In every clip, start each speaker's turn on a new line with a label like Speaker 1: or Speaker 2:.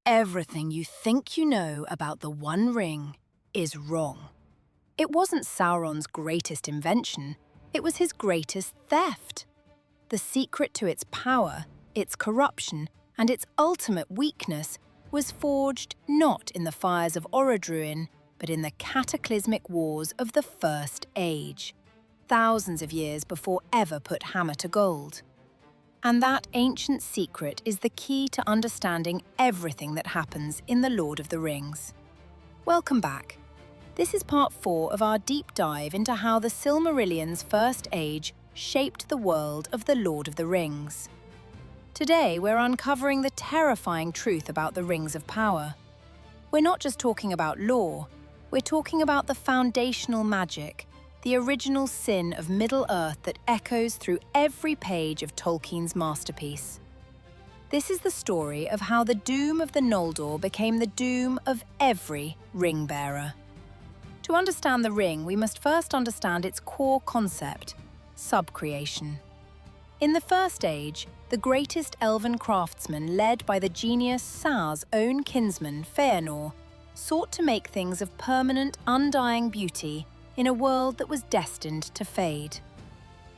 Speaker 1: Everything you think you know about the One Ring is wrong. It wasn't Sauron's greatest invention, it was his greatest theft. The secret to its power, its corruption, and its ultimate weakness was forged not in the fires of Orodruin, but in the cataclysmic wars of the First Age, thousands of years before ever put hammer to gold. And that ancient secret is the key to understanding everything that happens in The Lord of the Rings. Welcome back. This is part 4 of our deep dive into how the Silmarillion's First Age shaped the world of The Lord of the Rings. Today, we're uncovering the terrifying truth about the Rings of Power. We're not just talking about lore, we're talking about the foundational magic, the original sin of Middle-earth that echoes through every page of Tolkien's masterpiece. This is the story of how the doom of the Noldor became the doom of every ring-bearer. To understand the ring, we must first understand its core concept, subcreation. In the First Age, the greatest elven craftsman, led by the genius Sau's own kinsman, Feanor, sought to make things of permanent, undying beauty in a world that was destined to fade.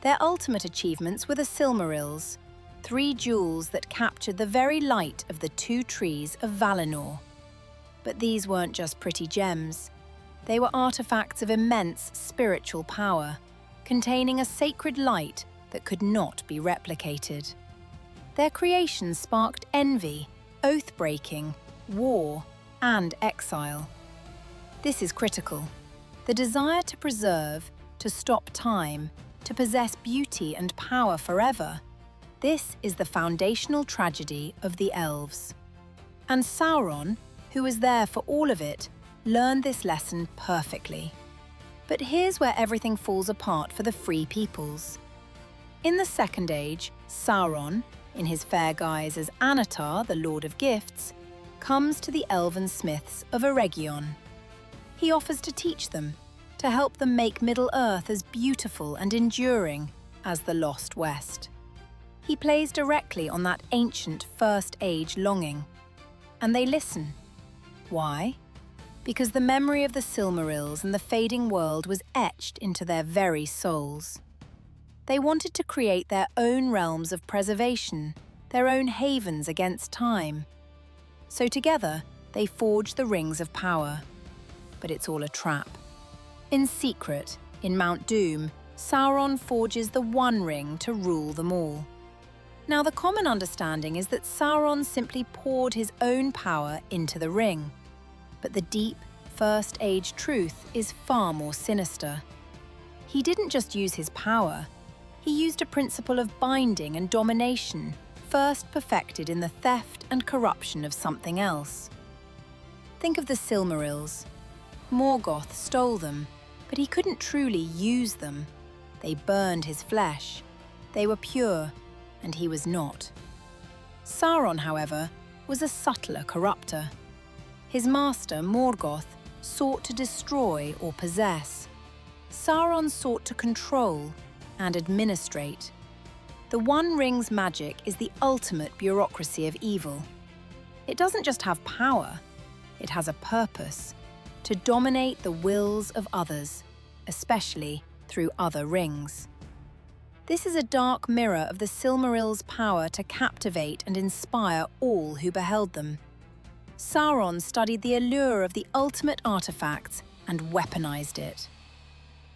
Speaker 1: Their ultimate achievements were the Silmarils, 3 jewels that captured the very light of the 2 trees of Valinor. But these weren't just pretty gems. They were artifacts of immense spiritual power, containing a sacred light that could not be replicated. Their creation sparked envy, oath-breaking, war, and exile. This is critical. The desire to preserve, to stop time, to possess beauty and power forever. This is the foundational tragedy of the elves. And Sauron, who was there for all of it, learned this lesson perfectly. But here's where everything falls apart for the free peoples. In the Second Age, Sauron, in his fair guise as Anatar, the Lord of Gifts, comes to the elven smiths of Eregion. He offers to teach them, to help them make Middle-earth as beautiful and enduring as the Lost West. He plays directly on that ancient First Age longing. And they listen. Why? Because the memory of the Silmarils and the fading world was etched into their very souls. They wanted to create their own realms of preservation, their own havens against time. So together, they forge the Rings of Power. But it's all a trap. In secret, in Mount Doom, Sauron forges the One Ring to rule them all. Now, the common understanding is that Sauron simply poured his own power into the ring. But the deep, First Age truth is far more sinister. He didn't just use his power, he used a principle of binding and domination, first perfected in the theft and corruption of something else. Think of the Silmarils. Morgoth stole them, but he couldn't truly use them. They burned his flesh. They were pure, and he was not. Sauron, however, was a subtler corrupter. His master, Morgoth, sought to destroy or possess. Sauron sought to control and administrate. The One Ring's magic is the ultimate bureaucracy of evil. It doesn't just have power, it has a purpose: to dominate the wills of others, especially through other rings. This is a dark mirror of the Silmarils' power to captivate and inspire all who beheld them. Sauron studied the allure of the ultimate artifacts and weaponized it.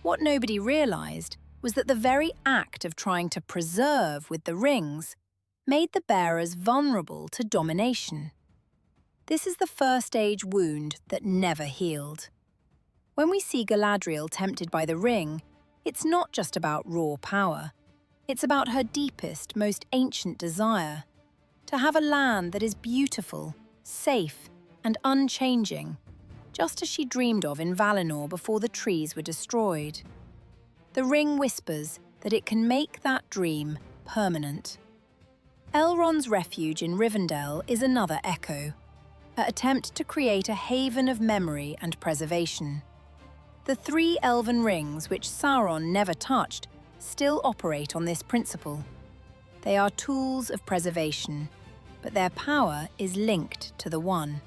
Speaker 1: What nobody realized was that the very act of trying to preserve with the rings made the bearers vulnerable to domination. This is the First Age wound that never healed. When we see Galadriel tempted by the ring, it's not just about raw power. It's about her deepest, most ancient desire: to have a land that is beautiful, safe, and unchanging, just as she dreamed of in Valinor before the trees were destroyed. The ring whispers that it can make that dream permanent. Elrond's refuge in Rivendell is another echo, an attempt to create a haven of memory and preservation. The 3 elven rings, which Sauron never touched, still operate on this principle. They are tools of preservation. but their power is linked to the One.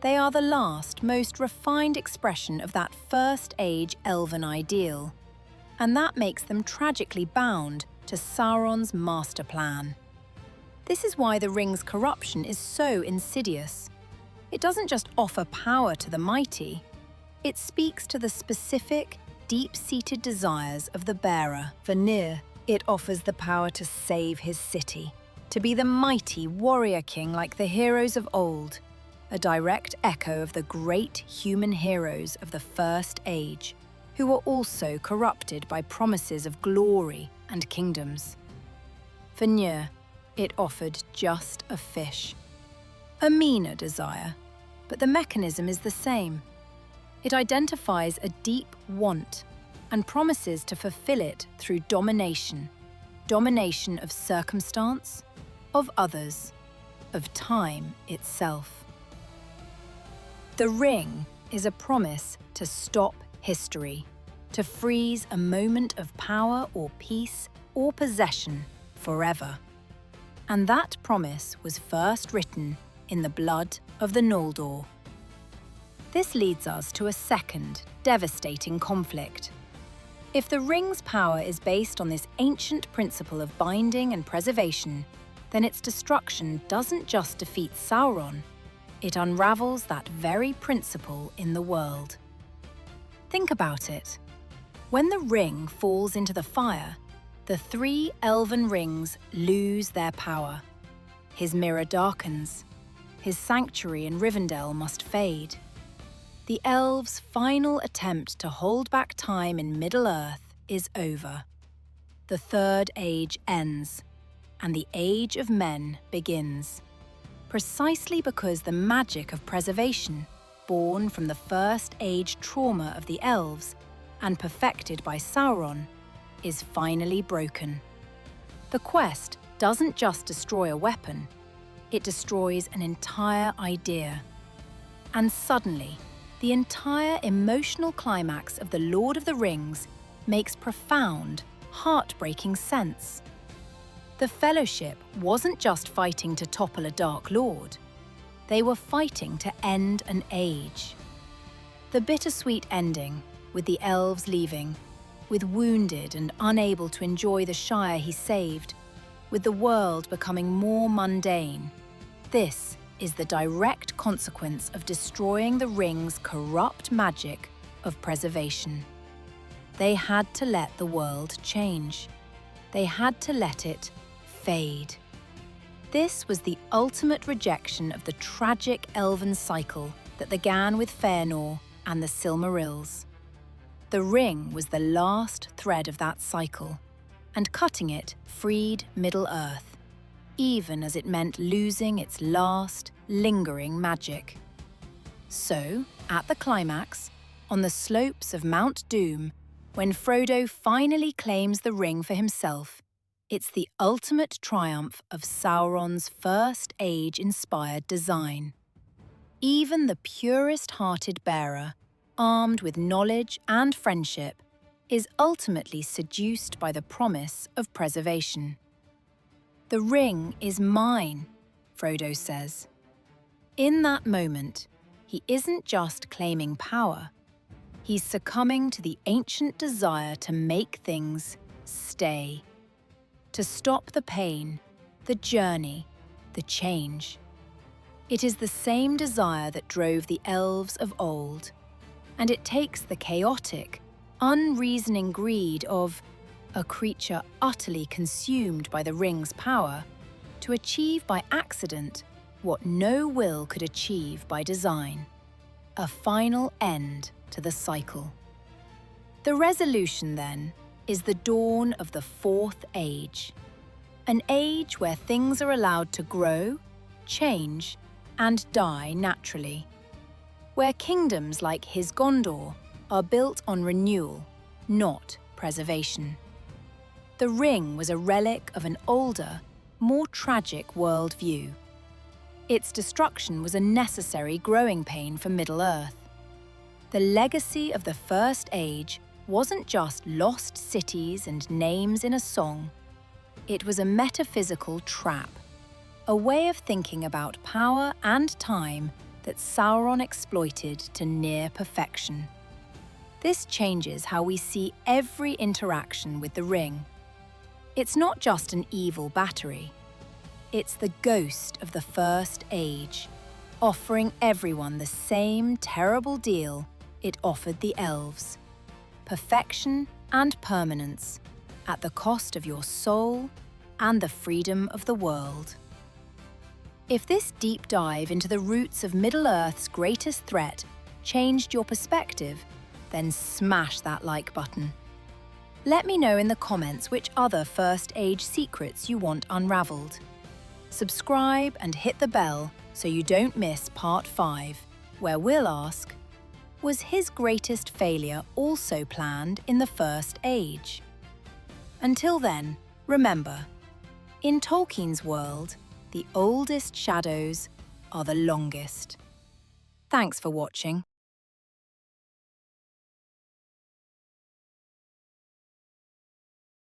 Speaker 1: They are the last, most refined expression of that First Age elven ideal, and that makes them tragically bound to Sauron's master plan. This is why the ring's corruption is so insidious. It doesn't just offer power to the mighty, it speaks to the specific, deep-seated desires of the bearer. Vanir, it offers the power to save his city, to be the mighty warrior king like the heroes of old, a direct echo of the great human heroes of the First Age, who were also corrupted by promises of glory and kingdoms. For Njör, it offered just a fish. A meaner desire, but the mechanism is the same. It identifies a deep want and promises to fulfill it through domination. Domination of circumstance, of others, of time itself. The ring is a promise to stop history, to freeze a moment of power or peace or possession forever. And that promise was first written in the blood of the Noldor. This leads us to a second, devastating conflict. If the ring's power is based on this ancient principle of binding and preservation, then its destruction doesn't just defeat Sauron, it unravels that very principle in the world. Think about it. When the ring falls into the fire, the three elven rings lose their power. His mirror darkens. His sanctuary in Rivendell must fade. The elves' final attempt to hold back time in Middle-earth is over. The Third Age ends, and the Age of Men begins. Precisely because the magic of preservation, born from the First Age trauma of the elves and perfected by Sauron, is finally broken. The quest doesn't just destroy a weapon, it destroys an entire idea. And suddenly, the entire emotional climax of The Lord of the Rings makes profound, heartbreaking sense. The Fellowship wasn't just fighting to topple a Dark Lord, they were fighting to end an age. The bittersweet ending, with the elves leaving, with wounded and unable to enjoy the Shire he saved, with the world becoming more mundane. This is the direct consequence of destroying the ring's corrupt magic of preservation. They had to let the world change. They had to let it fade. This was the ultimate rejection of the tragic elven cycle that began with Fëanor and the Silmarils. The ring was the last thread of that cycle, and cutting it freed Middle-earth, even as it meant losing its last, lingering magic. So, at the climax, on the slopes of Mount Doom, when Frodo finally claims the ring for himself, it's the ultimate triumph of Sauron's First Age-inspired design. Even the purest-hearted bearer, armed with knowledge and friendship, is ultimately seduced by the promise of preservation. "The ring is mine," Frodo says. In that moment, he isn't just claiming power, he's succumbing to the ancient desire to make things stay. To stop the pain, the journey, the change. It is the same desire that drove the elves of old, and it takes the chaotic, unreasoning greed of a creature utterly consumed by the ring's power to achieve by accident what no will could achieve by design. A final end to the cycle. The resolution, then, is the dawn of the Fourth Age. An age where things are allowed to grow, change, and die naturally. Where kingdoms like his Gondor are built on renewal, not preservation. The ring was a relic of an older, more tragic worldview. Its destruction was a necessary growing pain for Middle-earth. The legacy of the First Age wasn't just lost cities and names in a song. It was a metaphysical trap, a way of thinking about power and time that Sauron exploited to near perfection. This changes how we see every interaction with the ring. It's not just an evil battery. It's the ghost of the First Age, offering everyone the same terrible deal it offered the elves: perfection and permanence, at the cost of your soul and the freedom of the world. If this deep dive into the roots of Middle-earth's greatest threat changed your perspective, then smash that like button. Let me know in the comments which other First Age secrets you want unraveled. Subscribe and hit the bell so you don't miss Part 5, where we'll ask, was his greatest failure also planned in the First Age? Until then, remember, in Tolkien's world, the oldest shadows are the longest. Thanks for watching.